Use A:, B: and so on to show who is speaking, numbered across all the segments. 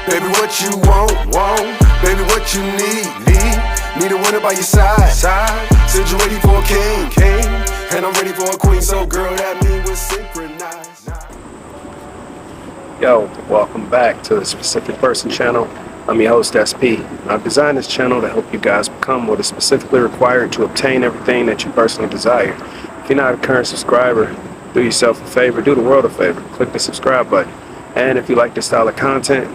A: Baby, what you want. Baby, what you need. Need a winner by your side. Said you ready for a king. And I'm ready for a queen. So girl, that mean we're synchronized.
B: Yo, welcome back to the Specific Person channel. I'm your host, SP. I've designed this channel to help you guys become what is specifically required to obtain everything that you personally desire. If you're not a current subscriber, do yourself a favor, do the world a favor. Click the subscribe button. And if you like this style of content,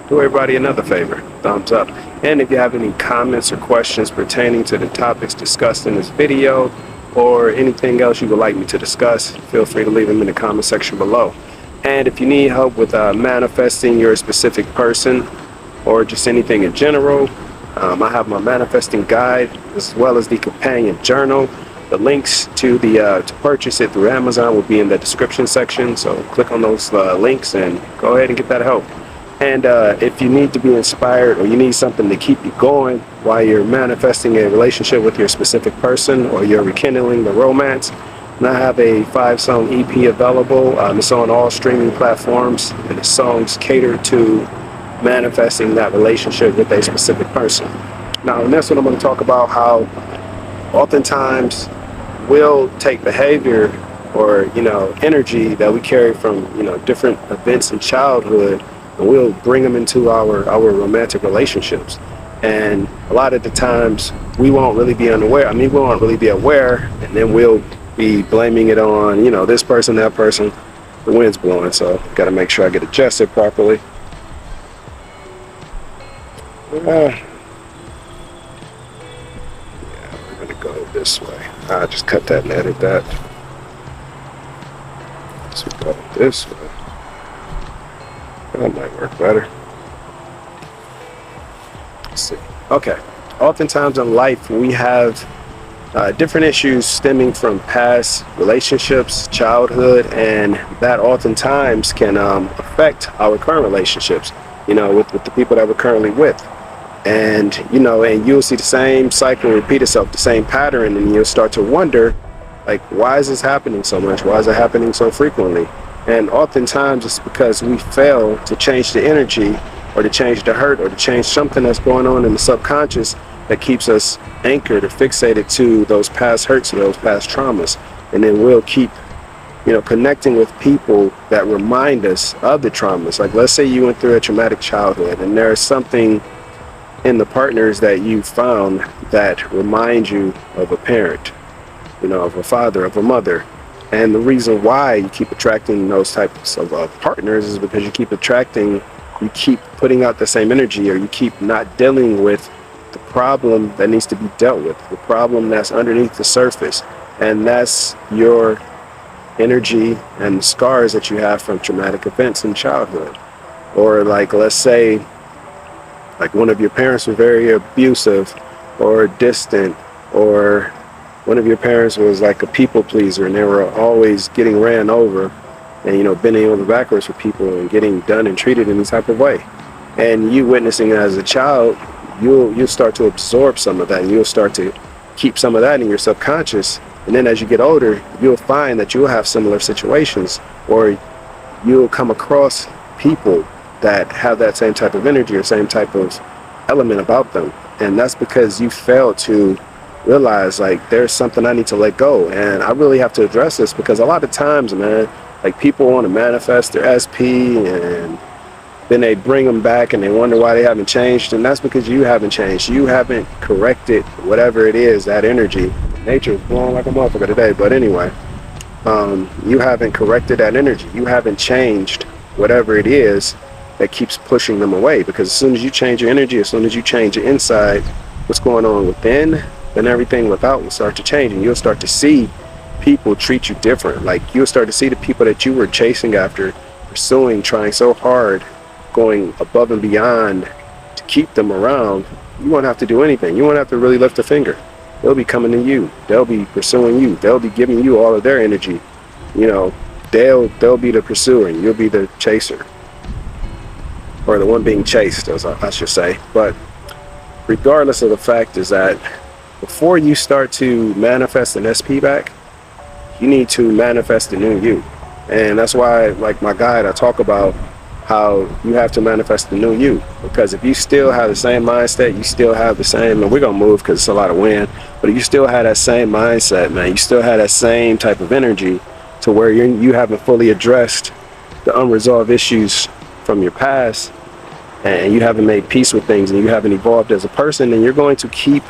B: do everybody another favor, thumbs up. And if you have any comments or questions pertaining to the topics discussed in this video or anything else you would like me to discuss, feel free to leave them in the comment section below. And if you need help with manifesting your specific person or just anything in general, I have my manifesting guide as well as the companion journal. The links to purchase it through Amazon will be in the description section, so click on those links and go ahead and get that help. And if you need to be inspired or you need something to keep you going while you're manifesting a relationship with your specific person or you're rekindling the romance, and I have a 5-song EP available. It's on all streaming platforms, and the songs cater to manifesting that relationship with a specific person. Now, in this one, I'm going to talk about how oftentimes we'll take behavior or energy that we carry from different events in childhood, and we'll bring them into our romantic relationships. And a lot of the times we won't really be unaware. We won't really be aware, and then we'll be blaming it on this person, that person. The wind's blowing, so got to make sure I get adjusted properly. Yeah, we're gonna go this way. I just cut that and edit that. So we go this way. That might work better. Let's see. Okay. Oftentimes in life we have different issues stemming from past relationships, childhood, and that oftentimes can affect our current relationships, with the people that we're currently with. And, and you'll see the same cycle repeat itself, the same pattern, and you'll start to wonder, like, why is this happening so much? Why is it happening so frequently? And oftentimes it's because we fail to change the energy or to change the hurt or to change something that's going on in the subconscious that keeps us anchored or fixated to those past hurts or those past traumas. And then we'll keep, connecting with people that remind us of the traumas. Like, let's say you went through a traumatic childhood and there's something in the partners that you found that remind you of a parent, of a father, of a mother. And the reason why you keep attracting those types of partners is because you keep putting out the same energy, or you keep not dealing with the problem that needs to be dealt with, the problem that's underneath the surface. And that's your energy and the scars that you have from traumatic events in childhood. Or like, let's say, like one of your parents were very abusive or distant, or one of your parents was like a people pleaser and they were always getting ran over and bending over backwards for people and getting done and treated in this type of way. And you witnessing it as a child, you'll start to absorb some of that, and you'll start to keep some of that in your subconscious. And then as you get older, you'll find that you'll have similar situations, or you'll come across people that have that same type of energy or same type of element about them. And that's because you failed to realize, like, there's something I need to let go. And I really have to address this, because a lot of times, man, like, people want to manifest their SP and then they bring them back and they wonder why they haven't changed. And that's because you haven't changed. You haven't corrected whatever it is, that energy. Nature is blowing like a motherfucker today, but anyway, you haven't corrected that energy. You haven't changed whatever it is that keeps pushing them away. Because as soon as you change your energy, as soon as you change your inside, what's going on within, then everything without will start to change, and you'll start to see people treat you different. Like, you'll start to see the people that you were chasing after, pursuing, trying so hard, going above and beyond to keep them around. You won't have to do anything. You won't have to really lift a finger. They'll be coming to you. They'll be pursuing you. They'll be giving you all of their energy. They'll be the pursuer and you'll be the chaser, or the one being chased, as I should say. But regardless of the fact is that before you start to manifest an SP back, you need to manifest the new you. And that's why, like my guide, I talk about how you have to manifest the new you. Because if you still have the same mindset, you still have the same, and we're gonna move because it's a lot of wind, but if you still have that same mindset, man, you still have that same type of energy to where you haven't fully addressed the unresolved issues from your past, and you haven't made peace with things, and you haven't evolved as a person, then you're going to keep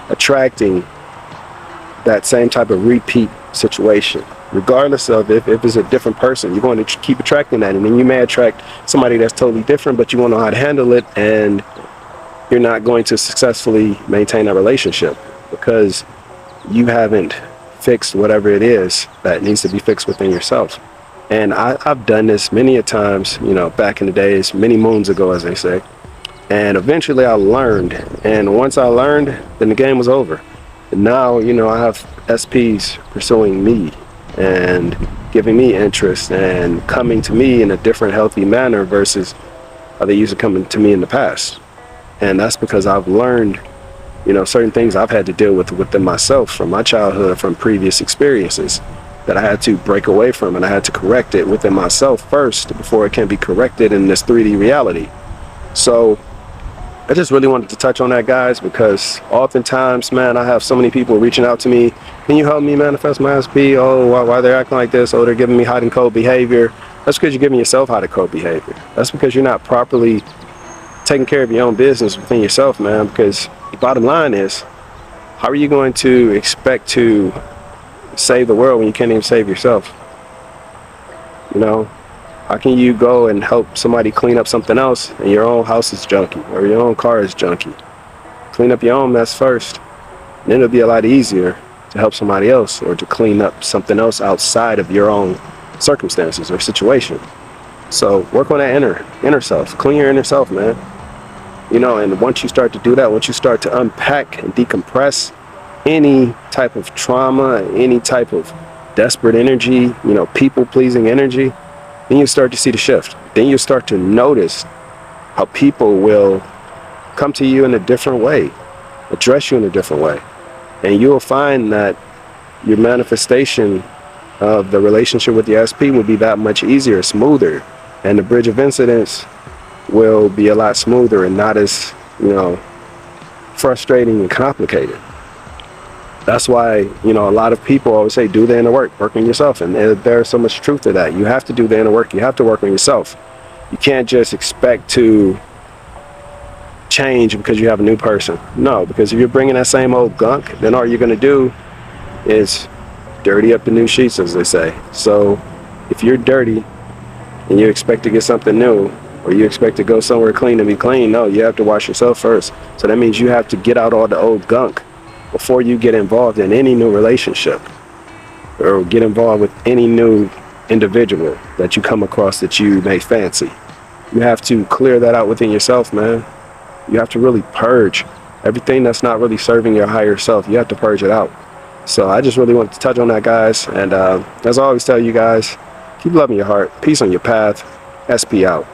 B: attracting that same type of repeat situation. Regardless of if it's a different person, you're going to keep attracting that, and then you may attract somebody that's totally different, but you won't know how to handle it, and you're not going to successfully maintain that relationship because you haven't fixed whatever it is that needs to be fixed within yourself. And I've done this many a times, back in the days, many moons ago, as they say. And eventually I learned, and once I learned, then the game was over. And now, I have SPs pursuing me and giving me interest and coming to me in a different, healthy manner versus how they used to come to me in the past. And that's because I've learned, certain things I've had to deal with within myself from my childhood, from previous experiences that I had to break away from, and I had to correct it within myself first before it can be corrected in this 3D reality. So I just really wanted to touch on that, guys, because oftentimes, man, I have so many people reaching out to me. Can you help me manifest my SP? Oh, why they're acting like this? Oh, they're giving me hot and cold behavior. That's because you're giving yourself hot and cold behavior. That's because you're not properly taking care of your own business within yourself, man. Because the bottom line is, how are you going to expect to save the world when you can't even save yourself? How can you go and help somebody clean up something else and your own house is junky or your own car is junky? Clean up your own mess first, and then it'll be a lot easier to help somebody else or to clean up something else outside of your own circumstances or situation. So work on that inner self. Clean your inner self, man. And once you start to do that, once you start to unpack and decompress any type of trauma, any type of desperate energy, people-pleasing energy, then you start to see the shift. Then you start to notice how people will come to you in a different way, address you in a different way. And you'll find that your manifestation of the relationship with the SP will be that much easier, smoother. And the bridge of incidents will be a lot smoother and not as, frustrating and complicated. That's why, a lot of people always say, do the inner work, work on yourself. And there's so much truth to that. You have to do the inner work. You have to work on yourself. You can't just expect to change because you have a new person. No, because if you're bringing that same old gunk, then all you're going to do is dirty up the new sheets, as they say. So if you're dirty and you expect to get something new, or you expect to go somewhere clean and be clean, no, you have to wash yourself first. So that means you have to get out all the old gunk before you get involved in any new relationship or get involved with any new individual that you come across that you may fancy. You have to clear that out within yourself, man. You have to really purge everything that's not really serving your higher self. You have to purge it out. So I just really wanted to touch on that, guys. And as I always tell you guys, keep loving your heart, peace on your path, SP out.